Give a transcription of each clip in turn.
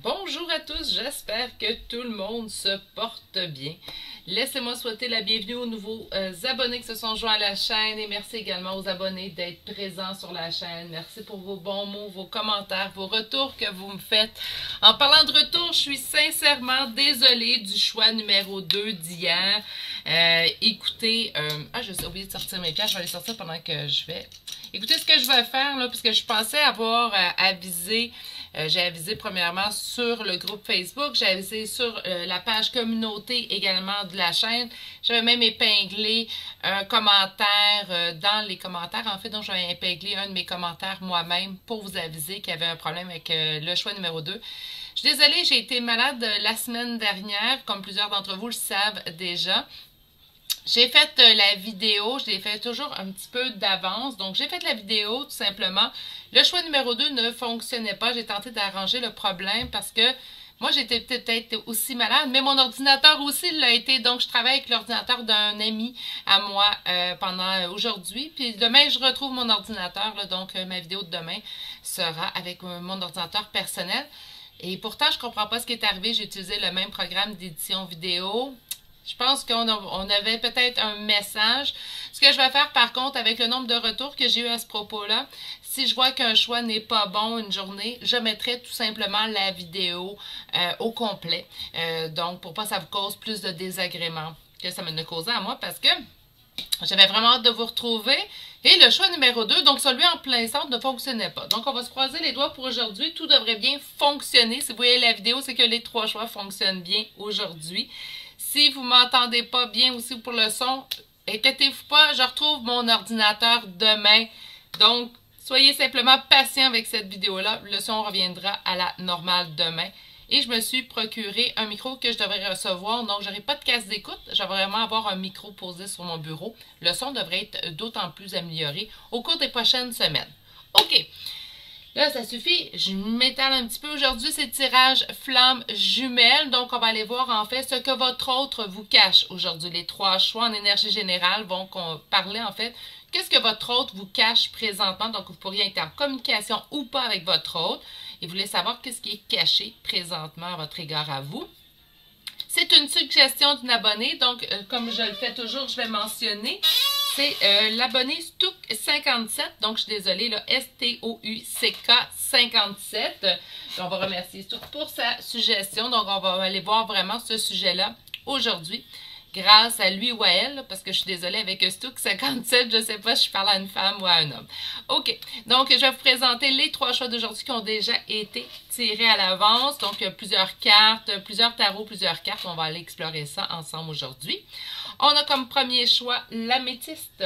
Bonjour à tous, j'espère que tout le monde se porte bien. Laissez-moi souhaiter la bienvenue aux nouveaux abonnés qui se sont joints à la chaîne et merci également aux abonnés d'être présents sur la chaîne. Merci pour vos bons mots, vos commentaires, vos retours que vous me faites. En parlant de retour, je suis sincèrement désolée du choix numéro 2 d'hier. Écoutez, j'ai oublié de sortir mes cartes, je vais les sortir pendant que je vais. Écoutez ce que je vais faire là, puisque je pensais avoir avisé. J'ai avisé premièrement sur le groupe Facebook, j'ai avisé sur la page communauté également de la chaîne. J'avais même épinglé un commentaire dans les commentaires, en fait, donc j'avais épinglé un de mes commentaires moi-même pour vous aviser qu'il y avait un problème avec le choix numéro 2. Je suis désolée, j'ai été malade la semaine dernière, comme plusieurs d'entre vous le savent déjà. J'ai fait la vidéo, je l'ai fait toujours un petit peu d'avance. Donc, j'ai fait la vidéo tout simplement. Le choix numéro 2 ne fonctionnait pas. J'ai tenté d'arranger le problème parce que moi, j'étais peut-être aussi malade, mais mon ordinateur aussi l'a été. Donc, je travaille avec l'ordinateur d'un ami à moi pendant aujourd'hui. Puis demain, je retrouve mon ordinateur. Là, donc, ma vidéo de demain sera avec mon ordinateur personnel. Et pourtant, je ne comprends pas ce qui est arrivé. J'ai utilisé le même programme d'édition vidéo. Je pense qu'on avait peut-être un message. Ce que je vais faire par contre avec le nombre de retours que j'ai eu à ce propos-là, si je vois qu'un choix n'est pas bon une journée, je mettrai tout simplement la vidéo au complet. Donc pour pas que ça vous cause plus de désagréments que ça me ne causait à moi parce que j'avais vraiment hâte de vous retrouver. Et le choix numéro 2, donc celui en plein centre, ne fonctionnait pas. Donc on va se croiser les doigts pour aujourd'hui. Tout devrait bien fonctionner. Si vous voyez la vidéo, c'est que les 3 choix fonctionnent bien aujourd'hui. Si vous ne m'entendez pas bien aussi pour le son, inquiétez-vous pas, je retrouve mon ordinateur demain. Donc, soyez simplement patient avec cette vidéo-là. Le son reviendra à la normale demain. Et je me suis procuré un micro que je devrais recevoir. Donc, je n'aurai pas de casque d'écoute. Je vais vraiment avoir un micro posé sur mon bureau. Le son devrait être d'autant plus amélioré au cours des prochaines semaines. OK. Là, ça suffit. Je m'étale un petit peu. Aujourd'hui, c'est tirage flamme jumelle. Donc, on va aller voir en fait ce que votre autre vous cache aujourd'hui. Les 3 choix en énergie générale vont parler en fait. Qu'est-ce que votre autre vous cache présentement? Donc, vous pourriez être en communication ou pas avec votre autre. Et vous voulez savoir qu'est-ce qui est caché présentement à votre égard à vous. C'est une suggestion d'une abonnée. Donc, comme je le fais toujours, je vais mentionner. C'est l'abonné Stouk57. Donc, je suis désolée, là, STOUCK57. On va remercier Stouk pour sa suggestion. Donc, on va aller voir vraiment ce sujet-là aujourd'hui. Grâce à lui ou à elle, parce que je suis désolée avec Stouk57, je ne sais pas si je parle à une femme ou à un homme. OK, donc je vais vous présenter les 3 choix d'aujourd'hui qui ont déjà été tirés à l'avance. Donc, plusieurs cartes, plusieurs tarots, plusieurs cartes. On va aller explorer ça ensemble aujourd'hui. On a comme premier choix l'améthyste.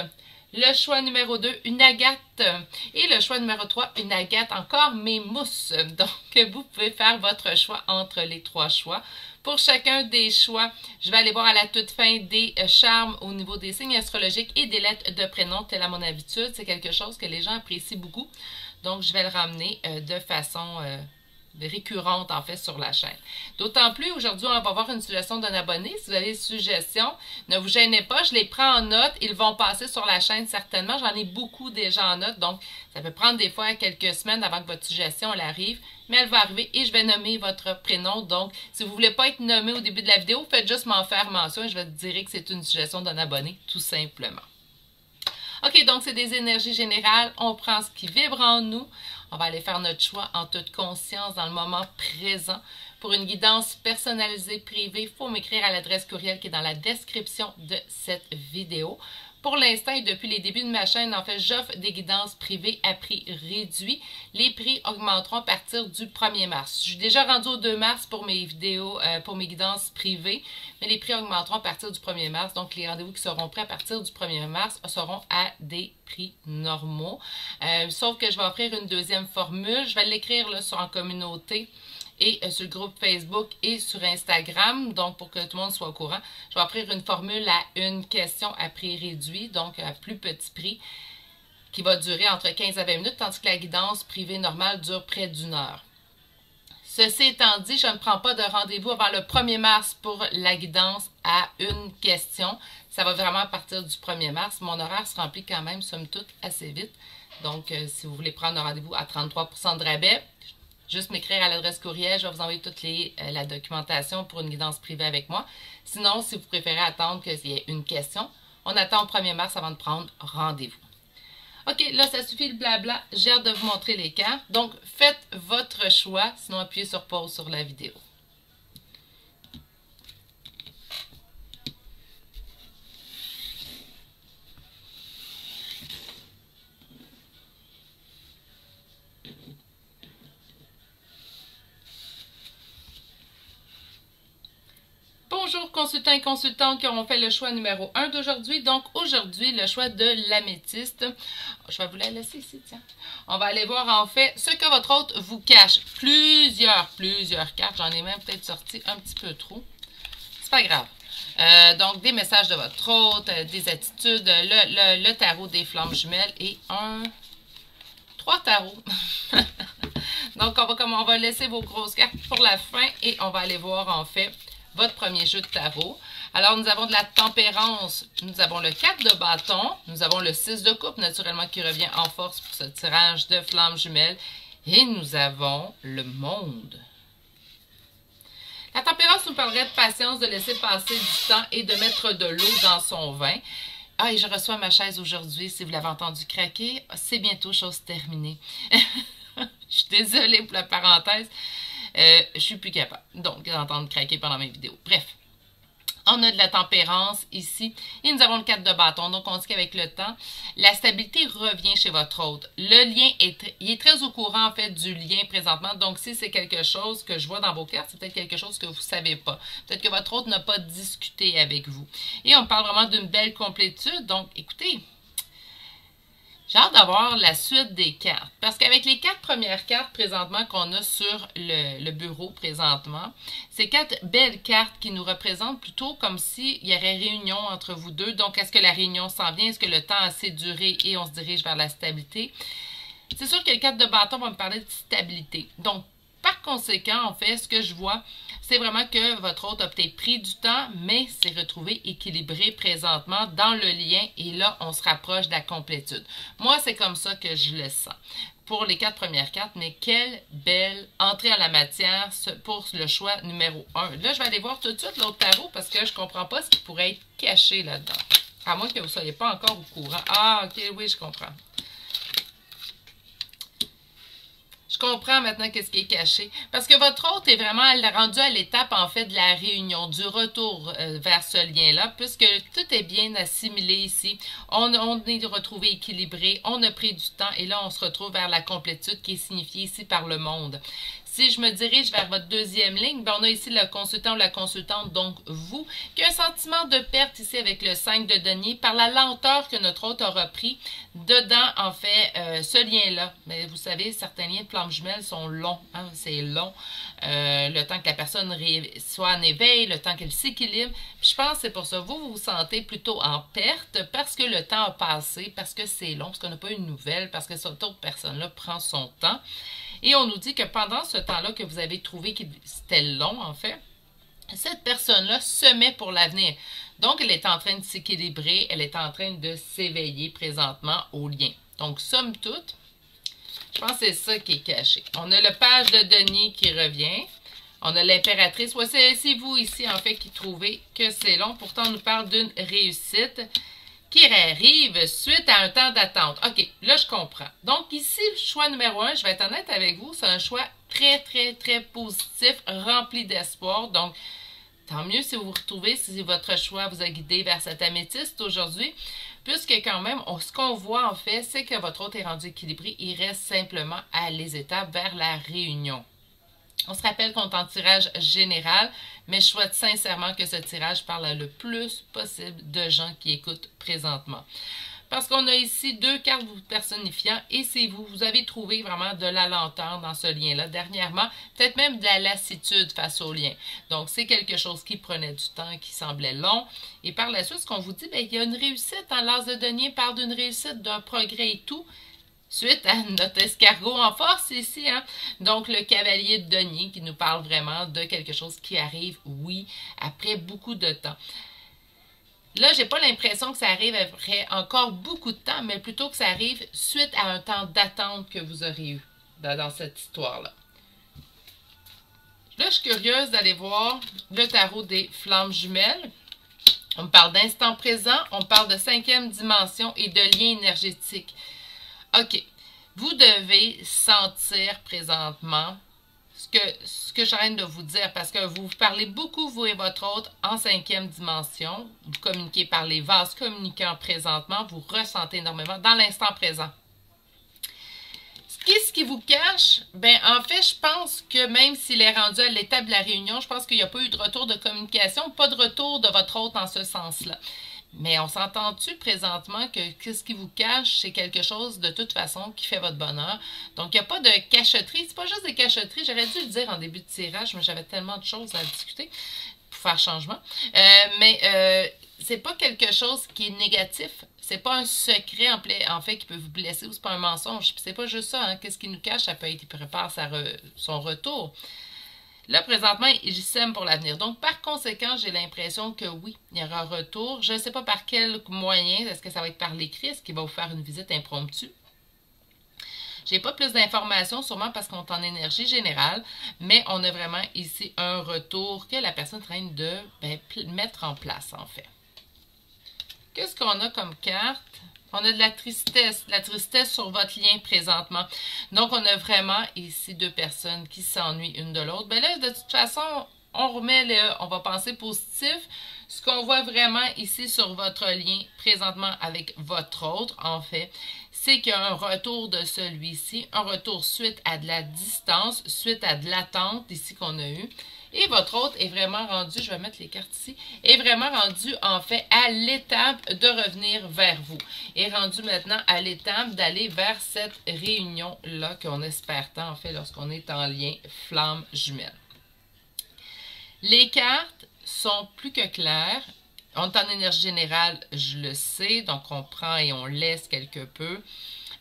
Le choix numéro 2, une agate. Et le choix numéro 3, une agate encore, mais mousse. Donc, vous pouvez faire votre choix entre les 3 choix. Pour chacun des choix, je vais aller voir à la toute fin des charmes au niveau des signes astrologiques et des lettres de prénom, tel à mon habitude. C'est quelque chose que les gens apprécient beaucoup. Donc, je vais le ramener de façon récurrente en fait sur la chaîne. D'autant plus, aujourd'hui, on va voir une suggestion d'un abonné. Si vous avez des suggestions, ne vous gênez pas, je les prends en note. Ils vont passer sur la chaîne certainement. J'en ai beaucoup déjà en note, donc ça peut prendre des fois quelques semaines avant que votre suggestion elle arrive, mais elle va arriver et je vais nommer votre prénom. Donc, si vous ne voulez pas être nommé au début de la vidéo, faites juste m'en faire mention et je vais te dire que c'est une suggestion d'un abonné, tout simplement. OK, donc c'est des énergies générales. On prend ce qui vibre en nous. On va aller faire notre choix en toute conscience dans le moment présent. Pour une guidance personnalisée privée, il faut m'écrire à l'adresse courriel qui est dans la description de cette vidéo. Pour l'instant et depuis les débuts de ma chaîne, en fait, j'offre des guidances privées à prix réduit. Les prix augmenteront à partir du 1er mars. Je suis déjà rendue au 2 mars pour mes vidéos, pour mes guidances privées, mais les prix augmenteront à partir du 1er mars. Donc, les rendez-vous qui seront prêts à partir du 1er mars seront à des prix normaux. Sauf que je vais offrir une deuxième formule. Je vais l'écrire en communauté et sur le groupe Facebook et sur Instagram, donc pour que tout le monde soit au courant. Je vais offrir une formule à une question à prix réduit, donc à plus petit prix, qui va durer entre 15 à 20 minutes, tandis que la guidance privée normale dure près d'1 heure. Ceci étant dit, je ne prends pas de rendez-vous avant le 1er mars pour la guidance à une question. Ça va vraiment à partir du 1er mars. Mon horaire se remplit quand même, somme toute, assez vite. Donc, si vous voulez prendre un rendez-vous à 33 % de rabais, juste m'écrire à l'adresse courriel. Je vais vous envoyer toute la documentation pour une guidance privée avec moi. Sinon, si vous préférez attendre qu'il y ait une question, on attend au 1er mars avant de prendre rendez-vous. OK, là, ça suffit le blabla. J'ai hâte de vous montrer les cartes. Donc, faites votre choix. Sinon, appuyez sur pause sur la vidéo. Bonjour consultants et consultantes qui auront fait le choix numéro 1 d'aujourd'hui. Donc aujourd'hui, le choix de l'améthyste. Je vais vous la laisser ici, tiens. On va aller voir en fait ce que votre hôte vous cache. Plusieurs cartes. J'en ai même peut-être sorti un petit peu trop. C'est pas grave. Donc des messages de votre hôte, des attitudes, le tarot des flammes jumelles et 3 tarots. Donc on va laisser vos grosses cartes pour la fin et on va aller voir en fait votre premier jeu de tarot. Alors, nous avons de la tempérance, nous avons le 4 de bâton, nous avons le 6 de coupe, naturellement, qui revient en force pour ce tirage de flammes jumelles. Et nous avons le monde. La tempérance nous parlerait de patience, de laisser passer du temps et de mettre de l'eau dans son vin. Ah, et je reçois ma chaise aujourd'hui, si vous l'avez entendu craquer, c'est bientôt chose terminée. Je suis désolée pour la parenthèse. Je suis plus capable, donc, d'entendre craquer pendant mes vidéos. Bref, on a de la tempérance ici et nous avons le 4 de bâton. Donc, on dit qu'avec le temps, la stabilité revient chez votre hôte. Le lien, il est très au courant, en fait, du lien présentement. Donc, si c'est quelque chose que je vois dans vos cartes, c'est peut-être quelque chose que vous ne savez pas. Peut-être que votre hôte n'a pas discuté avec vous. Et on parle vraiment d'une belle complétude. Donc, écoutez, j'ai hâte d'avoir la suite des cartes. Parce qu'avec les 4 premières cartes présentement qu'on a sur le bureau présentement, ces 4 belles cartes qui nous représentent plutôt comme s'il y aurait réunion entre vous deux. Donc, est-ce que la réunion s'en vient? Est-ce que le temps a assez duré et on se dirige vers la stabilité? C'est sûr que le 4 de bâton va me parler de stabilité. Donc, par conséquent, en fait, ce que je vois, c'est vraiment que votre hôte a peut-être pris du temps, mais s'est retrouvé équilibré présentement dans le lien et là, on se rapproche de la complétude. Moi, c'est comme ça que je le sens pour les 4 premières cartes, mais quelle belle entrée en la matière pour le choix numéro 1. Là, je vais aller voir tout de suite l'autre tarot parce que je ne comprends pas ce qui pourrait être caché là-dedans. À moins que vous ne soyez pas encore au courant. Ah, ok, oui, je comprends. Je comprends maintenant qu'est-ce qui est caché. Parce que votre hôte est vraiment rendu à l'étape, en fait, de la réunion, du retour vers ce lien-là, puisque tout est bien assimilé ici. On est retrouvé équilibré, on a pris du temps, et là, on se retrouve vers la complétude qui est signifiée ici par le monde. Si je me dirige vers votre deuxième ligne, ben on a ici le consultant ou la consultante, donc vous, qui a un sentiment de perte ici avec le 5 de denier par la lenteur que notre hôte aura pris dedans, en fait, ce lien-là. Mais vous savez, certains liens de flammes jumelles sont longs, hein, c'est long. Le temps que la personne soit en éveil, le temps qu'elle s'équilibre. Je pense que c'est pour ça. Vous vous sentez plutôt en perte parce que le temps a passé, parce que c'est long, parce qu'on n'a pas eu de nouvelles, parce que cette autre personne-là prend son temps. Et on nous dit que pendant ce temps-là que vous avez trouvé que c'était long, en fait, cette personne-là se met pour l'avenir. Donc, elle est en train de s'équilibrer, elle est en train de s'éveiller présentement au lien. Donc, somme toute, je pense que c'est ça qui est caché. On a le page de denier qui revient. On a l'impératrice. Ouais, c'est vous ici, en fait, qui trouvez que c'est long. Pourtant, on nous parle d'une réussite qui arrive suite à un temps d'attente. OK, là, je comprends. Donc, ici, le choix numéro 1, je vais être honnête avec vous, c'est un choix très positif, rempli d'espoir. Donc, tant mieux si vous vous retrouvez, si votre choix vous a guidé vers cet améthyste aujourd'hui, puisque quand même, ce qu'on voit en fait, c'est que votre hôte est rendu équilibré. Il reste simplement à les étapes vers la réunion. On se rappelle qu'on est en tirage général, mais je souhaite sincèrement que ce tirage parle le plus possible de gens qui écoutent présentement. Parce qu'on a ici 2 cartes vous personnifiant et c'est vous. Vous avez trouvé vraiment de la lenteur dans ce lien-là dernièrement, peut-être même de la lassitude face au lien. Donc, c'est quelque chose qui prenait du temps, qui semblait long. Et par la suite, ce qu'on vous dit, bien, il y a une réussite. L'as de denier parle d'une réussite, d'un progrès et tout. Suite à notre escargot en force ici, hein? Donc le cavalier de denier qui nous parle vraiment de quelque chose qui arrive, oui, après beaucoup de temps. Là, j'ai pas l'impression que ça arrive après encore beaucoup de temps, mais plutôt que ça arrive suite à un temps d'attente que vous aurez eu dans cette histoire-là. Là, je suis curieuse d'aller voir le tarot des flammes jumelles. On parle d'instant présent, on parle de 5e dimension et de lien énergétique. OK. Vous devez sentir présentement ce que j'arrête de vous dire, parce que vous parlez beaucoup, vous et votre autre, en 5e dimension. Vous communiquez par les vases communicants présentement. Vous ressentez énormément dans l'instant présent. Qu'est-ce qui vous cache? Ben, en fait, je pense que même s'il est rendu à l'étape de la réunion, je pense qu'il n'y a pas eu de retour de communication, pas de retour de votre hôte en ce sens-là. Mais on s'entend-tu présentement que qu'est-ce qui vous cache, c'est quelque chose de toute façon qui fait votre bonheur. Donc, il n'y a pas de cachotterie. C'est pas juste des cachotteries. J'aurais dû le dire en début de tirage, mais j'avais tellement de choses à discuter pour faire changement. C'est pas quelque chose qui est négatif. C'est pas un secret en fait qui peut vous blesser ou c'est pas un mensonge. C'est pas juste ça. Hein. Qu'est-ce qui nous cache? Ça peut être qu'il prépare son retour. Là, présentement, il sème pour l'avenir. Donc, par conséquent, j'ai l'impression que oui, il y aura un retour. Je ne sais pas par quel moyen. Est-ce que ça va être par l'écrit? Est-ce qu'il va vous faire une visite impromptue? J'ai pas plus d'informations, sûrement parce qu'on est en énergie générale, mais on a vraiment ici un retour que la personne est en train de mettre en place, en fait. Qu'est-ce qu'on a comme carte? On a de la tristesse sur votre lien présentement. Donc, on a vraiment ici deux personnes qui s'ennuient une de l'autre. Ben là, de toute façon, on va penser positif. Ce qu'on voit vraiment ici sur votre lien présentement avec votre autre, en fait, c'est qu'il y a un retour de celui-ci, un retour suite à de la distance, suite à de l'attente ici qu'on a eu. Et votre autre est vraiment rendu, je vais mettre les cartes ici, est vraiment rendu en fait à l'étape de revenir vers vous. Est rendu maintenant à l'étape d'aller vers cette réunion-là qu'on espère tant en fait lorsqu'on est en lien flamme jumelle. Les cartes sont plus que claires. On est en énergie générale, je le sais, donc on prend et on laisse quelque peu.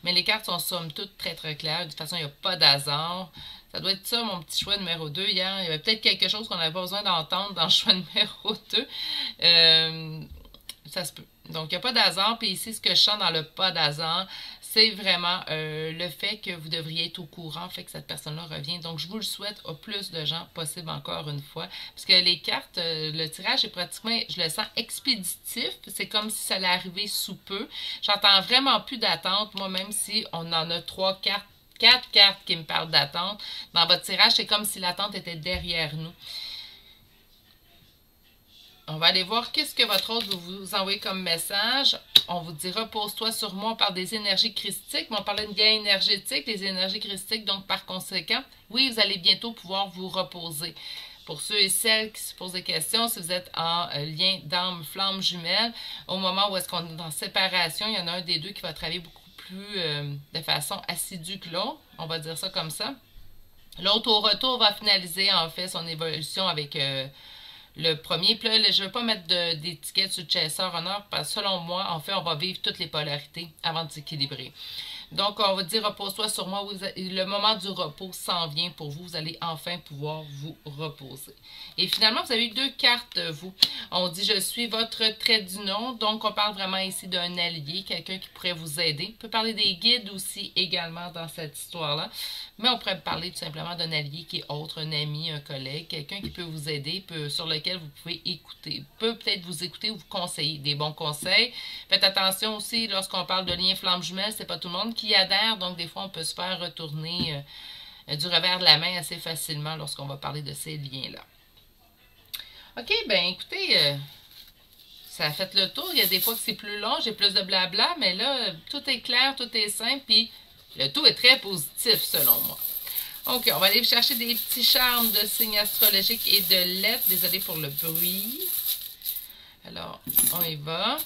Mais les cartes sont somme toute très très claires. De toute façon, il n'y a pas d'hasard. Ça doit être ça, mon petit choix numéro 2 hier. Il y avait peut-être quelque chose qu'on n'avait pas besoin d'entendre dans le choix numéro 2. Ça se peut. Donc, il n'y a pas d'hasard. Puis ici, ce que je sens dans le pas d'hasard, c'est vraiment le fait que vous devriez être au courant, fait que cette personne-là revient. Donc, je vous le souhaite au plus de gens possible encore une fois. Parce que les cartes, le tirage est pratiquement, je le sens, expéditif. C'est comme si ça allait arriver sous peu. J'entends vraiment plus d'attente. Moi, même si on en a 4 cartes qui me parlent d'attente, dans votre tirage, c'est comme si l'attente était derrière nous. On va aller voir qu'est-ce que votre autre vous envoie comme message. On vous dit repose-toi sur moi. On parle des énergies christiques, mais on parlait de gain énergétique, des énergies christiques. Donc, par conséquent, oui, vous allez bientôt pouvoir vous reposer. Pour ceux et celles qui se posent des questions, si vous êtes en lien d'âme, flamme jumelle, au moment où est-ce qu'on est en séparation, il y en a un des deux qui va travailler beaucoup plus de façon assidue que l'autre. On va dire ça comme ça. L'autre, au retour, va finaliser en fait son évolution avec le premier. Puis là, je ne veux pas mettre d'étiquette sur le chasseur honneur parce que selon moi, en fait, on va vivre toutes les polarités avant de s'équilibrer. Donc, on va dire repose-toi sur moi. Le moment du repos s'en vient pour vous. Vous allez enfin pouvoir vous reposer. Et finalement, vous avez eu 2 cartes, vous. On dit je suis votre trait d'union. Donc, on parle vraiment ici d'un allié, quelqu'un qui pourrait vous aider. On peut parler des guides aussi également dans cette histoire-là. Mais on pourrait parler tout simplement d'un allié qui est autre, un ami, un collègue, quelqu'un qui peut vous aider, sur lequel vous pouvez écouter. Peut peut-être vous écouter ou vous conseiller des bons conseils. Faites attention aussi, lorsqu'on parle de lien flamme jumelle, c'est pas tout le monde qui adhère, donc des fois on peut se faire retourner du revers de la main assez facilement lorsqu'on va parler de ces liens-là. OK, ben écoutez, ça a fait le tour. Il y a des fois que c'est plus long, j'ai plus de blabla, mais là, tout est clair, tout est simple, puis le tout est très positif selon moi. OK, on va aller chercher des petits charmes de signes astrologiques et de lettres. Désolée pour le bruit. Alors, on y va.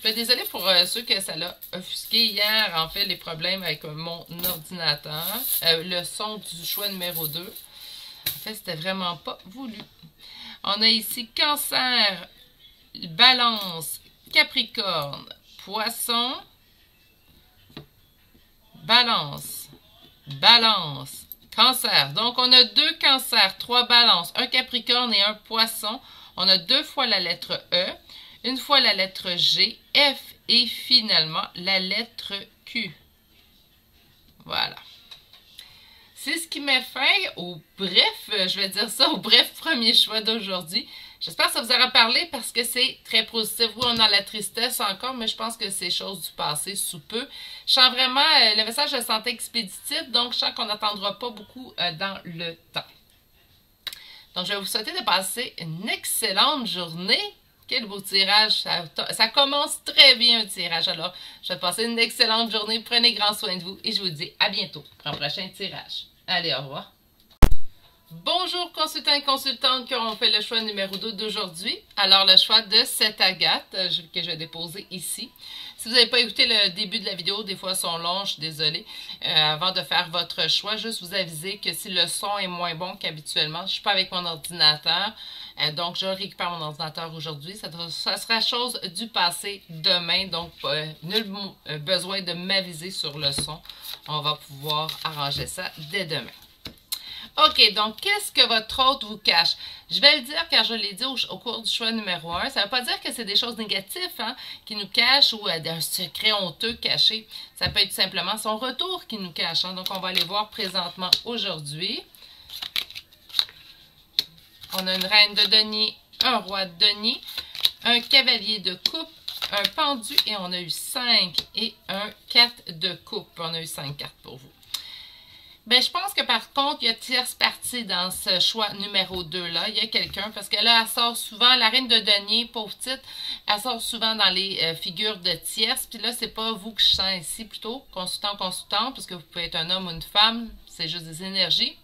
Désolée pour ceux que ça l'a offusqué hier, en fait, les problèmes avec mon ordinateur. Le son du choix numéro 2. En fait, c'était vraiment pas voulu. On a ici Cancer, Balance, Capricorne, Poisson, Balance, Balance, Cancer. Donc, on a 2 cancers, 3 balances, un Capricorne et un Poisson. On a 2 fois la lettre E, une fois la lettre G, F et finalement la lettre Q. Voilà. C'est ce qui met fin au bref, je vais dire ça, au bref premier choix d'aujourd'hui. J'espère que ça vous aura parlé parce que c'est très positif. Oui, on a la tristesse encore, mais je pense que c'est chose du passé sous peu. Je sens vraiment, le message je le sentais expéditif, donc je sens qu'on n'attendra pas beaucoup dans le temps. Donc, je vais vous souhaiter de passer une excellente journée. Quel beau tirage. Ça commence très bien un tirage. Alors, je vais passer une excellente journée. Prenez grand soin de vous et je vous dis à bientôt pour un prochain tirage. Allez, au revoir. Bonjour consultants et consultantes qui auront fait le choix numéro 2 d'aujourd'hui. Alors, le choix de cette agate que je vais déposer ici. Si vous n'avez pas écouté le début de la vidéo, des fois elles sont longs, je suis désolée. Avant de faire votre choix, juste vous aviser que si le son est moins bon qu'habituellement, je ne suis pas avec mon ordinateur. Donc, je récupère mon ordinateur aujourd'hui. Ça sera chose du passé demain. Donc, nul besoin de m'aviser sur le son. On va pouvoir arranger ça dès demain. OK, donc qu'est-ce que votre hôte vous cache? Je vais le dire car je l'ai dit au cours du choix numéro 1. Ça ne veut pas dire que c'est des choses négatives qui nous cachent ou un secret honteux caché. Ça peut être simplement son retour qui nous cache. Donc, on va aller voir présentement aujourd'hui. On a une reine de denier, un roi de denier, un cavalier de coupe, un pendu et on a eu 5 et un 4 de coupe. On a eu 5 cartes pour vous. Ben, je pense que par contre, il y a tierce partie dans ce choix numéro 2-là. Il y a quelqu'un, parce que là, elle sort souvent, la reine de denier, pauvre petite, elle sort souvent dans les figures de tierce. Puis là, c'est pas vous que je sens ici, plutôt, consultant, parce que vous pouvez être un homme ou une femme, c'est juste des énergies.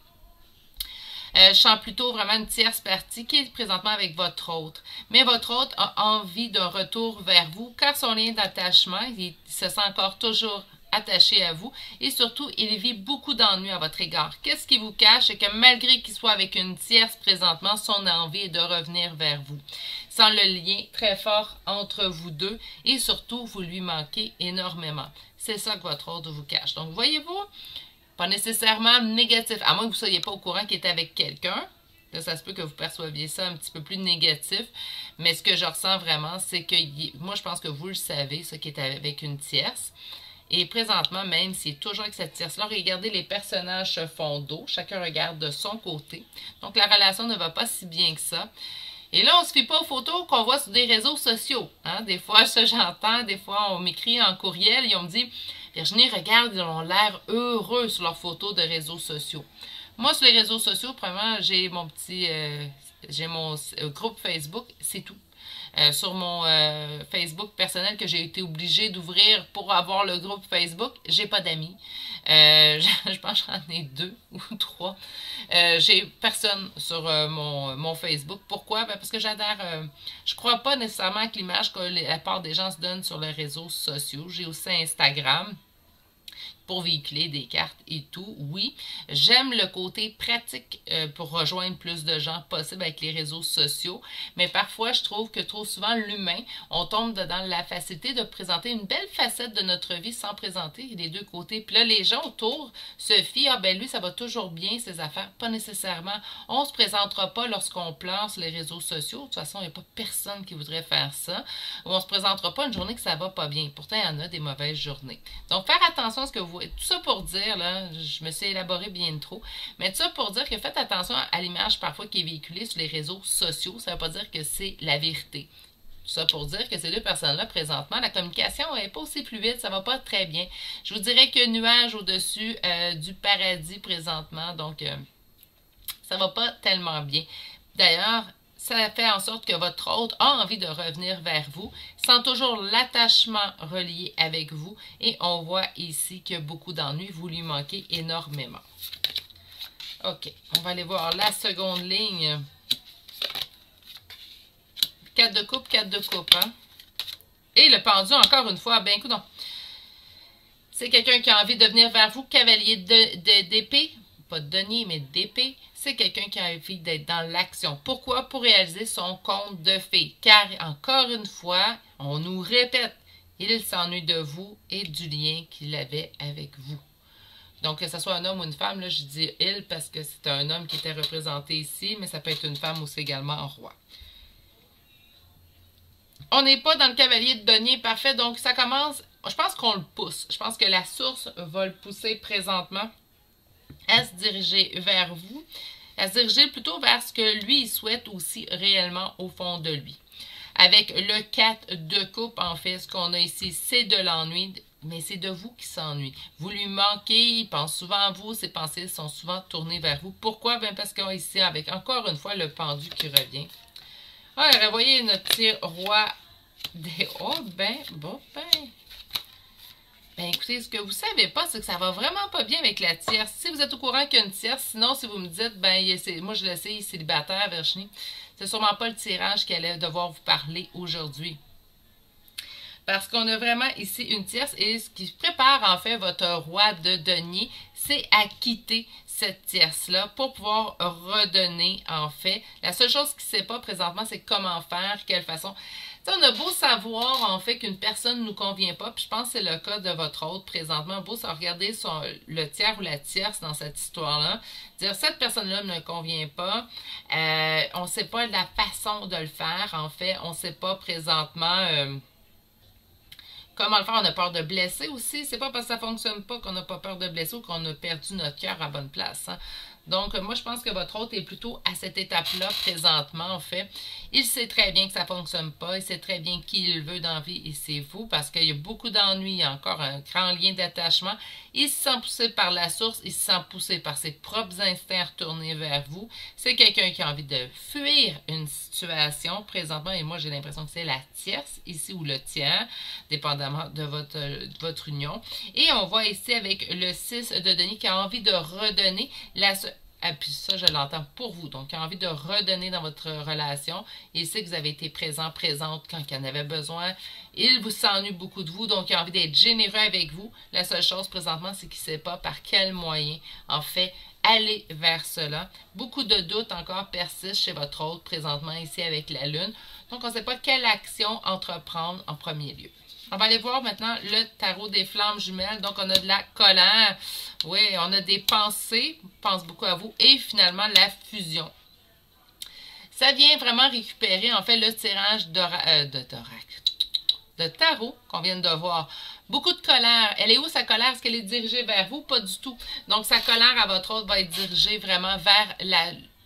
Je sens plutôt vraiment une tierce partie qui est présentement avec votre hôte. Mais votre hôte a envie d'un retour vers vous, car son lien d'attachement, il se sent encore toujours attaché à vous et surtout, il vit beaucoup d'ennuis à votre égard. Qu'est-ce qui vous cache? C'est que malgré qu'il soit avec une tierce présentement, son envie est de revenir vers vous. Sans le lien très fort entre vous deux et surtout, vous lui manquez énormément. C'est ça que votre hôte vous cache. Donc, voyez-vous, pas nécessairement négatif, à moins que vous ne soyez pas au courant qu'il est avec quelqu'un. Là, ça se peut que vous perceviez ça un petit peu plus négatif. Mais ce que je ressens vraiment, c'est que moi, je pense que vous le savez, ce qui est avec une tierce. Et présentement, même s'il est toujours avec cette tierce-là, regardez les personnages se font dos. Chacun regarde de son côté. Donc, la relation ne va pas si bien que ça. Et là, on ne se fie pas aux photos qu'on voit sur des réseaux sociaux. Des fois, ça j'entends, des fois, on m'écrit en courriel et on me dit « Virginie, regarde, ils ont l'air heureux sur leurs photos de réseaux sociaux. » Moi, sur les réseaux sociaux, premièrement, j'ai mon groupe Facebook, c'est tout. Sur mon Facebook personnel que j'ai été obligée d'ouvrir pour avoir le groupe Facebook, j'ai pas d'amis. Je pense que j'en ai 2 ou 3. J'ai personne sur mon Facebook. Pourquoi? Ben parce que j'adhère. Je crois pas nécessairement que l'image que la part des gens se donne sur les réseaux sociaux. J'ai aussi Instagram pour véhiculer des cartes et tout, oui. J'aime le côté pratique pour rejoindre plus de gens possible avec les réseaux sociaux, mais parfois, je trouve que trop souvent, l'humain, on tombe dans la facilité de présenter une belle facette de notre vie sans présenter les deux côtés. Puis là, les gens autour se fient, ah ben lui, ça va toujours bien, ses affaires. Pas nécessairement. On ne se présentera pas lorsqu'on pleure sur les réseaux sociaux. De toute façon, il n'y a pas personne qui voudrait faire ça. Ou on ne se présentera pas une journée que ça va pas bien. Pourtant, il y en a des mauvaises journées. Donc, faire attention à ce que vous... Tout ça pour dire, là, je me suis élaboré bien trop, mais tout ça pour dire que faites attention à l'image parfois qui est véhiculée sur les réseaux sociaux. Ça ne veut pas dire que c'est la vérité. Tout ça pour dire que ces deux personnes-là, présentement, la communication n'est pas aussi fluide, ça ne va pas très bien. Je vous dirais que nuage au-dessus du paradis présentement, donc ça ne va pas tellement bien. D'ailleurs, ça fait en sorte que votre hôte a envie de revenir vers vous, sent toujours l'attachement relié avec vous et on voit ici qu'il y a beaucoup d'ennuis, vous lui manquez énormément. OK, on va aller voir la seconde ligne. 4 de coupe, 4 de coupe. Et le pendu, encore une fois, ben écoute, c'est quelqu'un qui a envie de venir vers vous, cavalier d'épée, pas de denier, mais d'épée. C'est quelqu'un qui a envie d'être dans l'action. Pourquoi? Pour réaliser son conte de fées. Car, encore une fois, on nous répète, il s'ennuie de vous et du lien qu'il avait avec vous. Donc, que ce soit un homme ou une femme, là, je dis « il » parce que c'est un homme qui était représenté ici, mais ça peut être une femme aussi également en roi. On n'est pas dans le cavalier de denier parfait, donc ça commence... Je pense qu'on le pousse. Je pense que la source va le pousser présentement à se diriger vers vous, à se diriger plutôt vers ce que lui, il souhaite aussi réellement au fond de lui. Avec le 4 de coupe, en fait, ce qu'on a ici, c'est de l'ennui, mais c'est de vous qui s'ennuie. Vous lui manquez, il pense souvent à vous, ses pensées sont souvent tournées vers vous. Pourquoi? Ben parce qu'on est ici avec, encore une fois, le pendu qui revient. Ah, revoyez notre petit roi des... Oh, ben, bon, ben... Ben écoutez, ce que vous savez pas, c'est que ça va vraiment pas bien avec la tierce. Si vous êtes au courant qu'il y a une tierce, sinon si vous me dites, ben moi je le sais, il est célibataire, Virginie, c'est sûrement pas le tirage qui allait devoir vous parler aujourd'hui. Parce qu'on a vraiment ici une tierce et ce qui prépare en fait votre roi de denier, c'est à quitter cette tierce-là pour pouvoir redonner en fait. La seule chose qu'il ne sait pas présentement, c'est comment faire, quelle façon. T'sais, on a beau savoir en fait qu'une personne ne nous convient pas, puis je pense que c'est le cas de votre autre présentement. On a beau regarder le tiers ou la tierce dans cette histoire-là, dire cette personne-là ne me convient pas, on ne sait pas la façon de le faire en fait, on ne sait pas présentement... comment le faire? On a peur de blesser aussi. C'est pas parce que ça fonctionne pas qu'on n'a pas peur de blesser ou qu'on a perdu notre cœur à bonne place. Hein? Donc, moi, je pense que votre hôte est plutôt à cette étape-là présentement, en fait. Il sait très bien que ça ne fonctionne pas. Il sait très bien qui il veut dans la vie et c'est vous parce qu'il y a beaucoup d'ennuis. Il y a encore un grand lien d'attachement. Il se sent poussé par la source. Il se sent poussé par ses propres instincts retournés vers vous. C'est quelqu'un qui a envie de fuir une situation présentement. Et moi, j'ai l'impression que c'est la tierce ici ou le tiers, dépendamment de votre union. Et on voit ici avec le 6 de denier qui a envie de redonner la... Ah, puis ça, je l'entends pour vous. Donc, il a envie de redonner dans votre relation. Il sait que vous avez été présent, présente quand il en avait besoin. Il vous s'ennuie beaucoup de vous, donc il a envie d'être généreux avec vous. La seule chose présentement, c'est qu'il ne sait pas par quel moyen, en fait, aller vers cela. Beaucoup de doutes encore persistent chez votre hôte présentement ici avec la Lune. Donc, on ne sait pas quelle action entreprendre en premier lieu. On va aller voir maintenant le tarot des flammes jumelles. Donc, on a de la colère. Oui, on a des pensées. On pense beaucoup à vous. Et finalement, la fusion. Ça vient vraiment récupérer, en fait, le tirage de tarot qu'on vient de voir. Beaucoup de colère. Elle est où sa colère? Est-ce qu'elle est dirigée vers vous? Pas du tout. Donc, sa colère à votre autre va être dirigée vraiment vers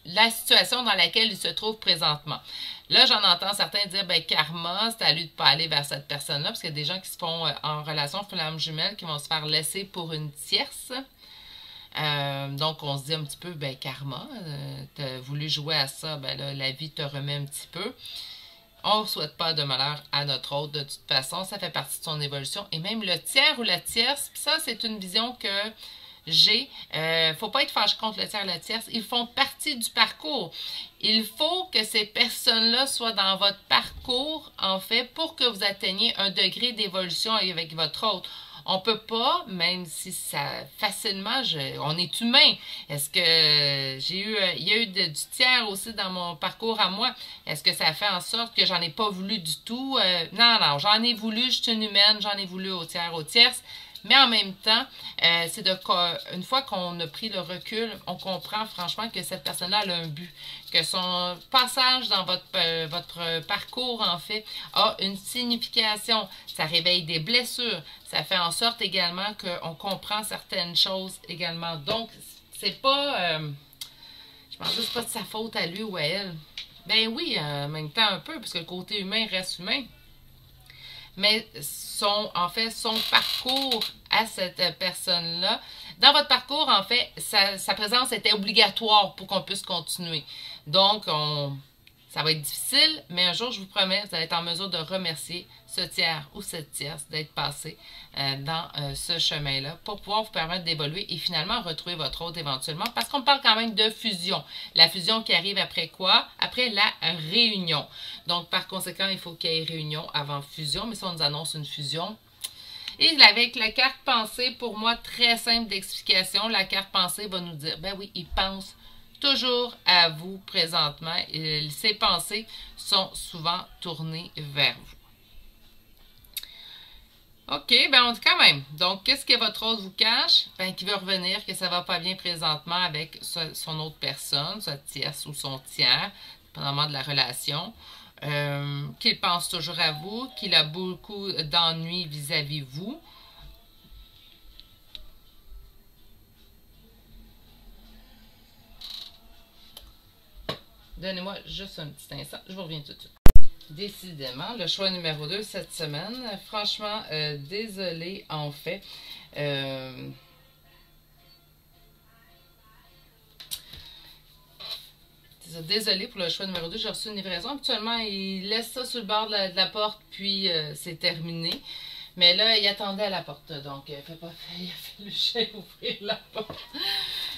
la situation dans laquelle il se trouve présentement. Là, j'en entends certains dire, ben karma, c'est à lui de ne pas aller vers cette personne-là, parce qu'il y a des gens qui se font en relation flamme jumelle, qui vont se faire laisser pour une tierce. Donc, on se dit un petit peu, ben karma, tu as voulu jouer à ça, ben là, la vie te remet un petit peu. On ne souhaite pas de malheur à notre autre, de toute façon, ça fait partie de son évolution. Et même le tiers ou la tierce, ça, c'est une vision que j'ai. Faut pas être fâché contre le tiers et la tierce. Ils font partie du parcours. Il faut que ces personnes-là soient dans votre parcours, en fait, pour que vous atteigniez un degré d'évolution avec votre autre. On peut pas, même si ça facilement, on est humain. Est-ce que il y a eu du tiers aussi dans mon parcours à moi? Est-ce que ça fait en sorte que j'en ai pas voulu du tout? Non, j'en ai voulu, je suis une humaine, j'en ai voulu au tiers, aux tierces. Mais en même temps, c'est une fois qu'on a pris le recul, on comprend franchement que cette personne-là a un but, que son passage dans votre parcours, en fait, a une signification. Ça réveille des blessures. Ça fait en sorte également qu'on comprend certaines choses également. Donc, c'est pas... je pense que c'est pas de sa faute à lui ou à elle. Ben oui, en même temps un peu, parce que le côté humain reste humain. Mais en fait, son parcours à cette personne-là, dans votre parcours, en fait, sa présence était obligatoire pour qu'on puisse continuer. Donc, ça va être difficile, mais un jour, je vous promets, vous allez être en mesure de remercier ce tiers ou cette tierce d'être passé dans ce chemin-là pour pouvoir vous permettre d'évoluer et finalement retrouver votre autre éventuellement. Parce qu'on parle quand même de fusion. La fusion qui arrive après quoi? Après la réunion. Donc, par conséquent, il faut qu'il y ait réunion avant fusion. Mais si on nous annonce une fusion... Et avec la carte pensée, pour moi, très simple d'explication, la carte pensée va nous dire, ben oui, il pense toujours à vous présentement. Ses pensées sont souvent tournées vers vous. OK, ben on dit quand même. Donc, qu'est-ce que votre autre vous cache? Ben, qu'il veut revenir, que ça va pas bien présentement avec son autre personne, sa tierce ou son tiers, dépendamment de la relation. Qu'il pense toujours à vous, qu'il a beaucoup d'ennuis vis-à-vis vous. Donnez-moi juste un petit instant, je vous reviens tout de suite. Décidément, le choix numéro 2 cette semaine. Franchement, désolée en fait. Désolée pour le choix numéro 2, j'ai reçu une livraison. Habituellement, il laisse ça sur le bord de la porte, puis c'est terminé. Mais là, il attendait à la porte, donc il a fallu ouvrir la porte.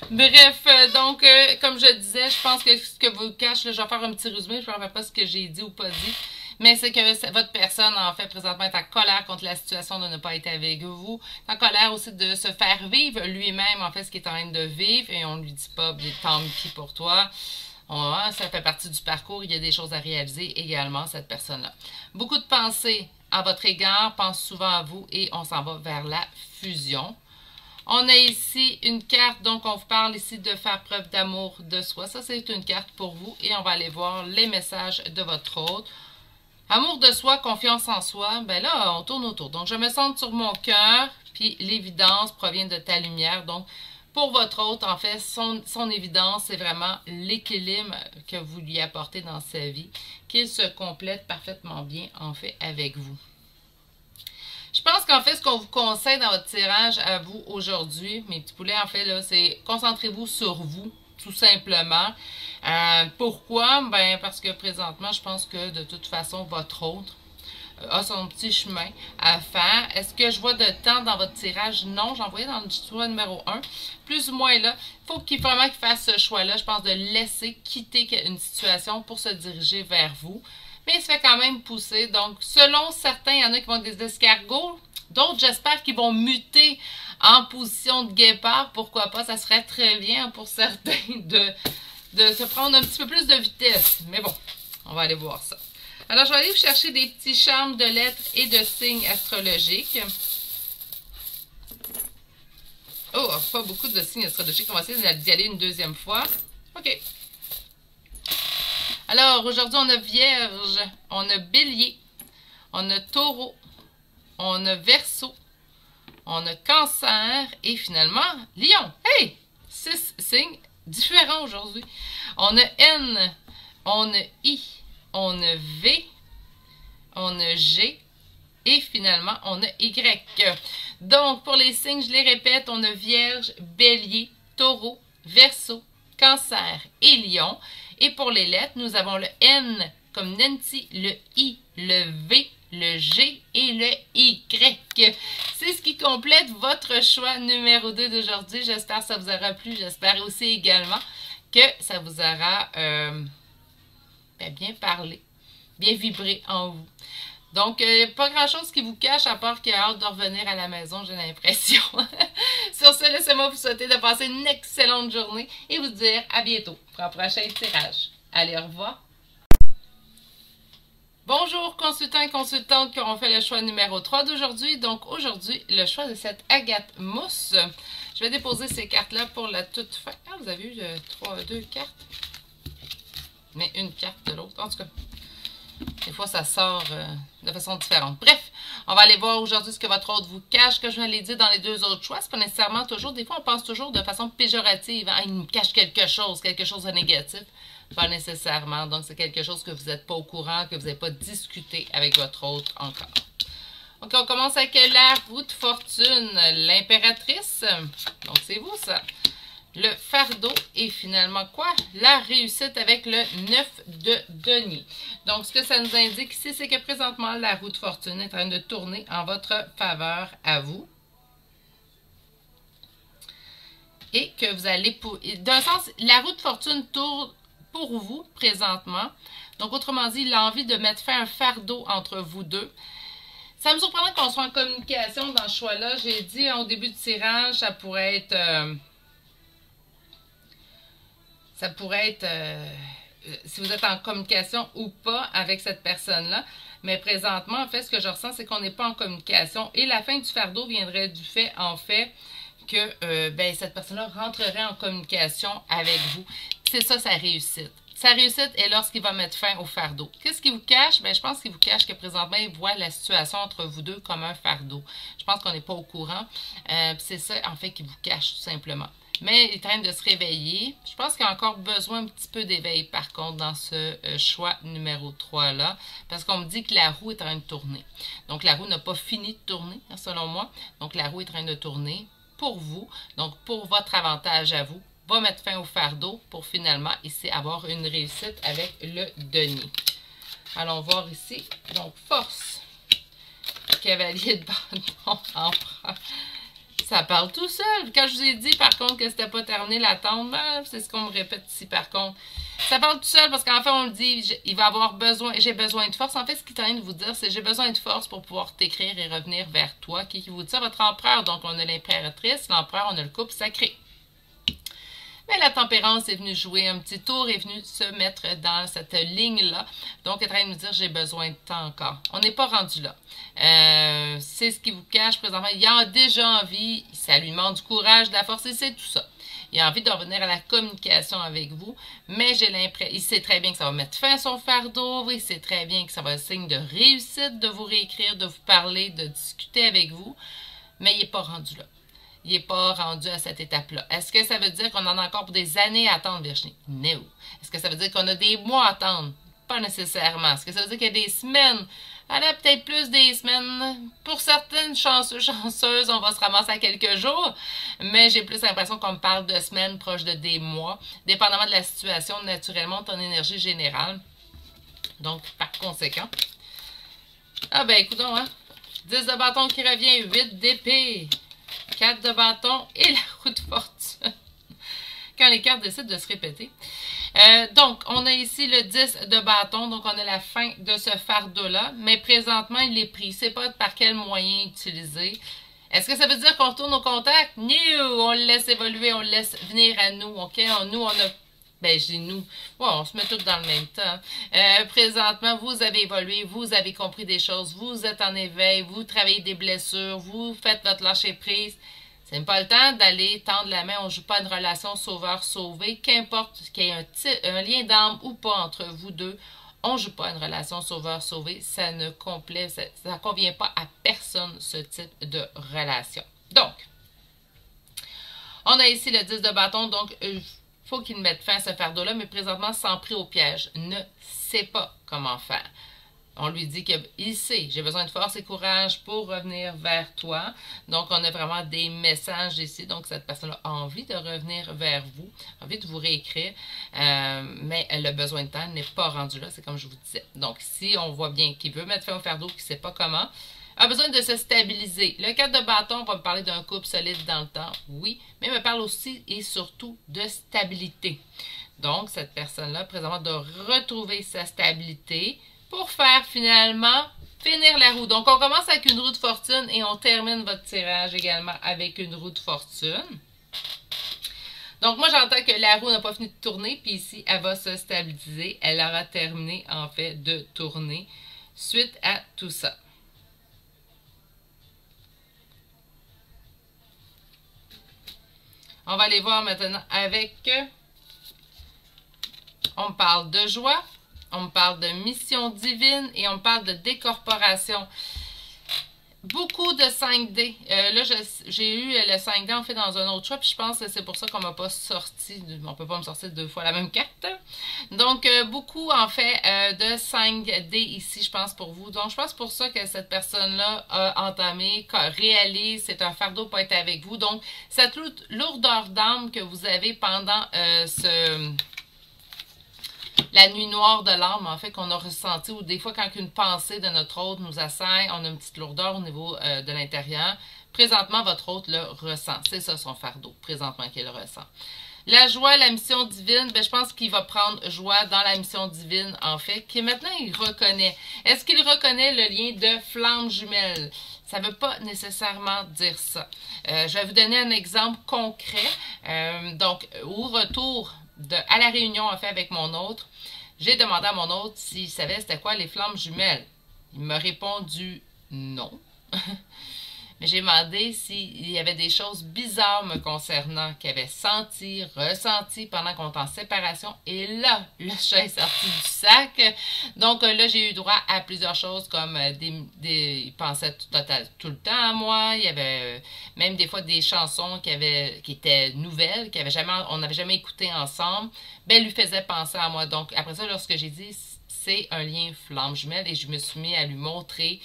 Bref, donc, comme je disais, je pense que ce que vous cache, là, je vais faire un petit résumé, je ne me rappelle pas ce que j'ai dit ou pas dit, mais c'est que votre personne, en fait, présentement, est en colère contre la situation de ne pas être avec vous, en colère aussi de se faire vivre lui-même, en fait, ce qu'il est en train de vivre, et on ne lui dit pas, tant pis pour toi. Ça fait partie du parcours, il y a des choses à réaliser également, cette personne-là. Beaucoup de pensées à votre égard, pense souvent à vous et on s'en va vers la fusion. On a ici une carte, donc on vous parle ici de faire preuve d'amour de soi. Ça, c'est une carte pour vous et on va aller voir les messages de votre hôte. Amour de soi, confiance en soi, ben là, on tourne autour. Donc, je me centre sur mon cœur, puis l'évidence provient de ta lumière. Donc, pour votre hôte, en fait, son évidence, c'est vraiment l'équilibre que vous lui apportez dans sa vie, qu'il se complète parfaitement bien, en fait, avec vous. Je pense qu'en fait, ce qu'on vous conseille dans votre tirage à vous aujourd'hui, mes petits poulets, en fait, là, c'est concentrez-vous sur vous, tout simplement. Pourquoi? Ben, parce que présentement, je pense que de toute façon, votre hôte a son petit chemin à faire. Est-ce que je vois de temps dans votre tirage? Non, j'en voyais dans le choix numéro 1. Plus ou moins là, il faut vraiment qu'il fasse ce choix-là, je pense, de laisser quitter une situation pour se diriger vers vous. Mais il se fait quand même pousser. Donc, selon certains, il y en a qui vont être des escargots. D'autres, j'espère qu'ils vont muter en position de guépard. Pourquoi pas? Ça serait très bien pour certains de se prendre un petit peu plus de vitesse. Mais bon, on va aller voir ça. Alors, je vais aller vous chercher des petits charmes de lettres et de signes astrologiques. Oh, pas beaucoup de signes astrologiques. On va essayer d'y aller une deuxième fois. OK. Alors, aujourd'hui, on a Vierge, on a Bélier, on a Taureau, on a Verseau, on a Cancer et finalement, Lion. Hey! 6 signes différents aujourd'hui. On a N, on a I, on a V, on a G et finalement, on a Y. Donc, pour les signes, je les répète, on a Vierge, Bélier, Taureau, Verseau, Cancer et Lion. Et pour les lettres, nous avons le N comme Nancy, le I, le V, le G et le Y. C'est ce qui complète votre choix numéro 2 d'aujourd'hui. J'espère que ça vous aura plu. J'espère aussi également que ça vous aura bien parlé, bien vibré en vous. Donc, pas grand-chose qui vous cache à part qu'il y a hâte de revenir à la maison, j'ai l'impression. Sur ce, laissez-moi vous souhaiter de passer une excellente journée et vous dire à bientôt pour un prochain tirage. Allez, au revoir! Bonjour consultants et consultantes qui auront fait le choix numéro 3 d'aujourd'hui. Donc aujourd'hui, le choix de cette agate mousse. Je vais déposer ces cartes-là pour la toute fin. Ah, vous avez eu deux cartes. Mais une carte de l'autre. En tout cas, des fois ça sort de façon différente. Bref, on va aller voir aujourd'hui ce que votre hôte vous cache. Que je l'ai dit dans les deux autres choix, c'est pas nécessairement toujours. Des fois, on pense toujours de façon péjorative. Hein, il me cache quelque chose de négatif. Pas nécessairement. Donc, c'est quelque chose que vous n'êtes pas au courant, que vous n'avez pas discuté avec votre hôte encore. Donc, on commence avec la roue de fortune, l'impératrice. Donc, c'est vous, ça. Le fardeau et finalement quoi? La réussite avec le 9 de denier. Donc, ce que ça nous indique ici, c'est que présentement, la roue de fortune est en train de tourner en votre faveur à vous. Et que vous allez... D'un sens, la roue de fortune tourne pour vous présentement. Donc, autrement dit, il a envie de mettre fin à un fardeau entre vous deux. Ça me surprend qu'on soit en communication dans ce choix-là. J'ai dit au début du tirage, ça pourrait être... si vous êtes en communication ou pas avec cette personne-là. Mais présentement, en fait, ce que je ressens, c'est qu'on n'est pas en communication. Et la fin du fardeau viendrait du fait, en fait, que cette personne-là rentrerait en communication avec vous. C'est ça, sa réussite. Sa réussite est lorsqu'il va mettre fin au fardeau. Qu'est-ce qu'il vous cache? Bien, je pense qu'il vous cache que présentement, il voit la situation entre vous deux comme un fardeau. Je pense qu'on n'est pas au courant. C'est ça, en fait, qu'il vous cache, tout simplement. Mais il est en train de se réveiller. Je pense qu'il a encore besoin un petit peu d'éveil, par contre, dans ce choix numéro 3-là. Parce qu'on me dit que la roue est en train de tourner. Donc, la roue n'a pas fini de tourner, selon moi. Donc, la roue est en train de tourner pour vous. Donc, pour votre avantage à vous. Va mettre fin au fardeau pour finalement, ici, avoir une réussite avec le denier. Allons voir ici. Donc, force. Cavalier de bâton, empereur. Ça parle tout seul. Quand je vous ai dit, par contre, que c'était pas terminé l'attente, ben, c'est ce qu'on me répète ici, par contre. Ça parle tout seul parce qu'en fait, on me dit, il va avoir besoin, j'ai besoin de force. En fait, ce qu'il est en train de vous dire, c'est j'ai besoin de force pour pouvoir t'écrire et revenir vers toi. Qui vous dit ça? Votre empereur. Donc, on a l'impératrice, l'empereur, on a le couple sacré. Mais la tempérance est venue jouer un petit tour, est venue se mettre dans cette ligne-là. Donc, elle est en train de nous dire, j'ai besoin de temps encore. On n'est pas rendu là. C'est ce qui vous cache présentement. Il a déjà envie, ça lui demande du courage, de la force, et c'est tout ça. Il a envie de revenir à la communication avec vous, mais j'ai l'impression, il sait très bien que ça va mettre fin à son fardeau, il sait très bien que ça va être signe de réussite, de vous réécrire, de vous parler, de discuter avec vous, mais il n'est pas rendu là. Il n'est pas rendu à cette étape-là. Est-ce que ça veut dire qu'on en a encore pour des années à attendre, Virginie? Non. Est-ce que ça veut dire qu'on a des mois à attendre? Pas nécessairement. Est-ce que ça veut dire qu'il y a des semaines? Elle a peut-être plus des semaines. Pour certaines chanceuses, on va se ramasser à quelques jours. Mais j'ai plus l'impression qu'on me parle de semaines proches de des mois. Dépendamment de la situation, naturellement, ton énergie générale. Donc, par conséquent. Ah ben, écoutons, hein. 10 de bâton qui revient, 8 d'épée. 4 de bâton et la roue de fortune. Quand les cartes décident de se répéter. Donc, on a ici le 10 de bâton. Donc, on a la fin de ce fardeau-là. Mais présentement, il est pris. C'est pas par quel moyen utiliser. Est-ce que ça veut dire qu'on retourne au contact? Non! On le laisse évoluer. On le laisse venir à nous. OK? Nous, on a... Ben, je dis nous. Ouais, on se met tous dans le même temps. Présentement, vous avez évolué, vous avez compris des choses, vous êtes en éveil, vous travaillez des blessures, vous faites votre lâcher-prise. C'est même pas le temps d'aller tendre la main. On ne joue pas une relation sauveur-sauvé. Qu'importe qu'il y ait un lien d'âme ou pas entre vous deux, on ne joue pas une relation sauveur-sauvé. Ça ne convient pas à personne, ce type de relation. Donc, on a ici le 10 de bâton, donc... faut qu'il mette fin à ce fardeau-là, mais présentement, sans pris au piège, ne sait pas comment faire. On lui dit qu'il sait, j'ai besoin de force et courage pour revenir vers toi. Donc, on a vraiment des messages ici. Donc, cette personne-là a envie de revenir vers vous, a envie de vous réécrire, mais le besoin de temps n'est pas rendu là, c'est comme je vous disais. Donc, si on voit bien qu'il veut mettre fin au fardeau, qu'il ne sait pas comment, a besoin de se stabiliser. Le 4 de bâton va me parler d'un couple solide dans le temps, oui, mais me parle aussi et surtout de stabilité. Donc, cette personne-là, présentement, doit retrouver sa stabilité pour faire finalement finir la roue. Donc, on commence avec une roue de fortune et on termine votre tirage également avec une roue de fortune. Donc, moi, j'entends que la roue n'a pas fini de tourner, puis ici, elle va se stabiliser. Elle aura terminé, en fait, de tourner suite à tout ça. On va aller voir maintenant avec... On me parle de joie, on me parle de mission divine et on me parle de décorporation. Beaucoup de 5D. Là, j'ai eu le 5D en fait dans un autre choix, puis je pense que c'est pour ça qu'on ne m'a pas sorti. On ne peut pas me sortir 2 fois la même carte. Donc, beaucoup en fait de 5D ici, je pense, pour vous. Donc, je pense pour ça que cette personne-là a entamé, réalise, c'est un fardeau pas être avec vous. Donc, cette lourdeur d'âme que vous avez pendant la nuit noire de l'âme, en fait, qu'on a ressenti, ou des fois, quand une pensée de notre hôte nous assaille, on a une petite lourdeur au niveau de l'intérieur. Présentement, votre hôte le ressent. C'est ça son fardeau, présentement, qu'il ressent. La joie, la mission divine, ben, je pense qu'il va prendre joie dans la mission divine, en fait, que maintenant, il reconnaît. Est-ce qu'il reconnaît le lien de flamme jumelle? Ça ne veut pas nécessairement dire ça. Je vais vous donner un exemple concret. Donc, au retour à la réunion, en fait, avec mon autre, j'ai demandé à mon autre s'il savait c'était quoi les flammes jumelles. Il m'a répondu non. mais j'ai demandé s'il y avait des choses bizarres me concernant, qu'il avait senti, ressenti pendant qu'on était en séparation. Et là, le chat est sorti du sac. Donc là, j'ai eu droit à plusieurs choses comme il pensait tout le temps à moi. Il y avait même des fois des chansons qui étaient nouvelles, on n'avait jamais écouté ensemble. Ben, lui faisait penser à moi. Donc après ça, lorsque j'ai dit c'est un lien flamme jumelle et je me suis mis à lui montrer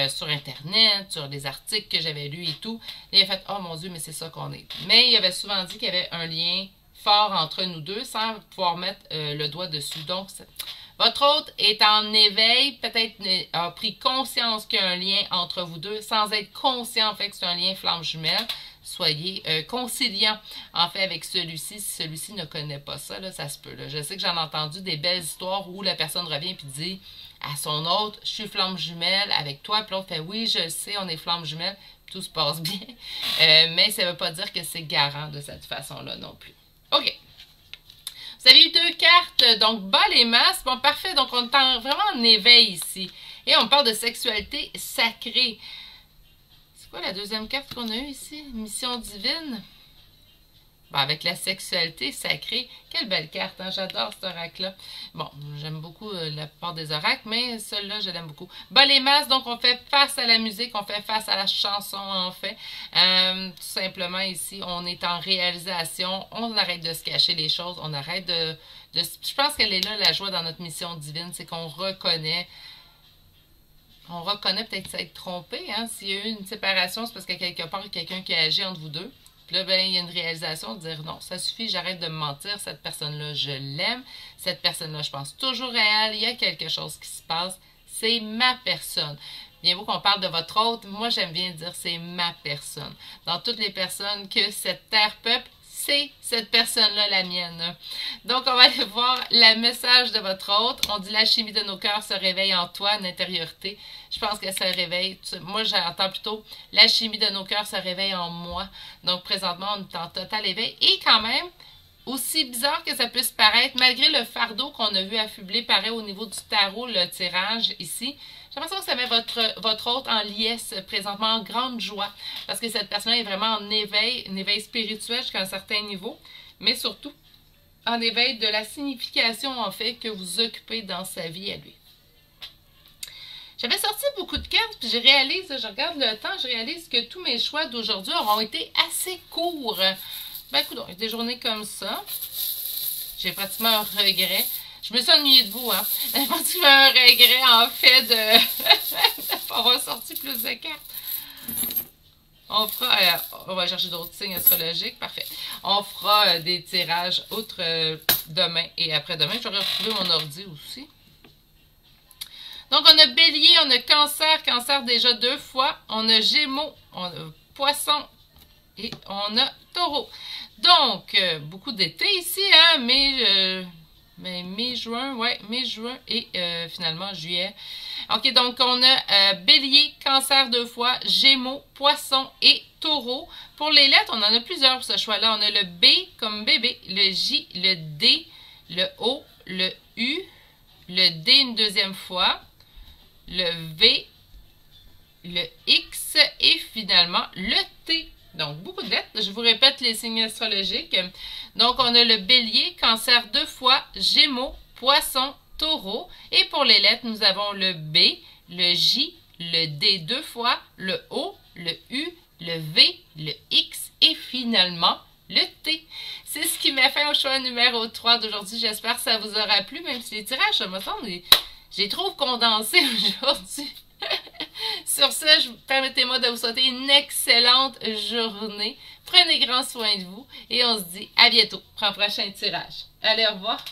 sur Internet, sur des articles que j'avais lus et tout. Et il a fait « Oh mon Dieu, mais c'est ça qu'on est. » Mais il avait souvent dit qu'il y avait un lien fort entre nous deux sans pouvoir mettre le doigt dessus. Donc, votre hôte est en éveil, peut-être a pris conscience qu'il y a un lien entre vous deux sans être conscient en fait que c'est un lien flamme jumelle. Soyez conciliant en fait avec celui-ci. Si celui-ci ne connaît pas ça, là, ça se peut. Là. Je sais que j'en ai entendu des belles histoires où la personne revient et dit à son hôte, je suis flamme jumelle avec toi. Puis l'autre fait, oui, je le sais, on est flamme jumelle. Puis tout se passe bien. Mais ça ne veut pas dire que c'est garant de cette façon-là non plus. OK. Vous avez eu 2 cartes, donc bas les masses. Bon, parfait. Donc on est vraiment en éveil ici. Et on parle de sexualité sacrée. C'est quoi la deuxième carte qu'on a eue ici? Mission divine. Bon, avec la sexualité sacrée. Quelle belle carte, hein? J'adore cet oracle-là. Bon, j'aime beaucoup la plupart des oracles, mais celui-là, je l'aime beaucoup. Bas les masses, donc on fait face à la musique, on fait face à la chanson, en fait. Tout simplement, ici, on est en réalisation. On arrête de se cacher les choses. On arrête je pense qu'elle est là, la joie dans notre mission divine, c'est qu'on reconnaît. On reconnaît peut-être s'être trompé. Hein? S'il y a eu une séparation, c'est parce qu'il y a quelque part quelqu'un qui a agi entre vous deux. Puis là, ben, il y a une réalisation de dire non, ça suffit, j'arrête de me mentir. Cette personne-là, je l'aime. Cette personne-là, je pense toujours à elle. Il y a quelque chose qui se passe. C'est ma personne. Bien beau qu'on parle de votre hôte, moi j'aime bien dire c'est ma personne. Dans toutes les personnes que cette terre peuple, c'est cette personne-là la mienne. Donc, on va aller voir le message de votre hôte. On dit la chimie de nos cœurs se réveille en toi, en intériorité. Je pense que ça réveille. Moi, j'entends plutôt la chimie de nos cœurs se réveille en moi. Donc, présentement, on est en total éveil. Et quand même, aussi bizarre que ça puisse paraître, malgré le fardeau qu'on a vu affubler, pareil au niveau du tarot, le tirage ici, j'ai l'impression que ça met votre hôte en liesse, présentement en grande joie, parce que cette personne est vraiment en éveil, un éveil spirituel jusqu'à un certain niveau, mais surtout en éveil de la signification, en fait, que vous occupez dans sa vie à lui. J'avais sorti beaucoup de cartes, puis je regarde le temps, je réalise que tous mes choix d'aujourd'hui auront été assez courts. Ben, écoute, des journées comme ça, j'ai pratiquement un regret. Je me suis ennuyée de vous, hein. J'ai pratiquement un regret, en fait, de pas avoir sorti plus de cartes. On fera, on va chercher d'autres signes astrologiques, parfait. On fera des tirages outre demain et après-demain. J'aurais retrouvé mon ordi aussi. Donc, on a Bélier, on a Cancer déjà 2 fois. On a Gémeaux, on a Poisson et on a Taureau. Donc, beaucoup d'été ici, hein, mai, juin, ouais, mai, juin et finalement juillet. Ok, donc on a Bélier, Cancer 2 fois, Gémeaux, Poisson et Taureau. Pour les lettres, on en a plusieurs pour ce choix-là. On a le B comme bébé, le J, le D, le O, le U, le D une deuxième fois, le V, le X et finalement le T. Donc, beaucoup de lettres. Je vous répète les signes astrologiques. Donc, on a le Bélier, Cancer 2 fois, Gémeaux, Poisson, Taureau. Et pour les lettres, nous avons le B, le J, le D 2 fois, le O, le U, le V, le X et finalement le T. C'est ce qui m'a fait au choix numéro 3 d'aujourd'hui. J'espère que ça vous aura plu, même si les tirages, ça me semble, j'ai trop condensé aujourd'hui. Sur ce, permettez-moi de vous souhaiter une excellente journée. Prenez grand soin de vous et on se dit à bientôt pour un prochain tirage. Allez, au revoir!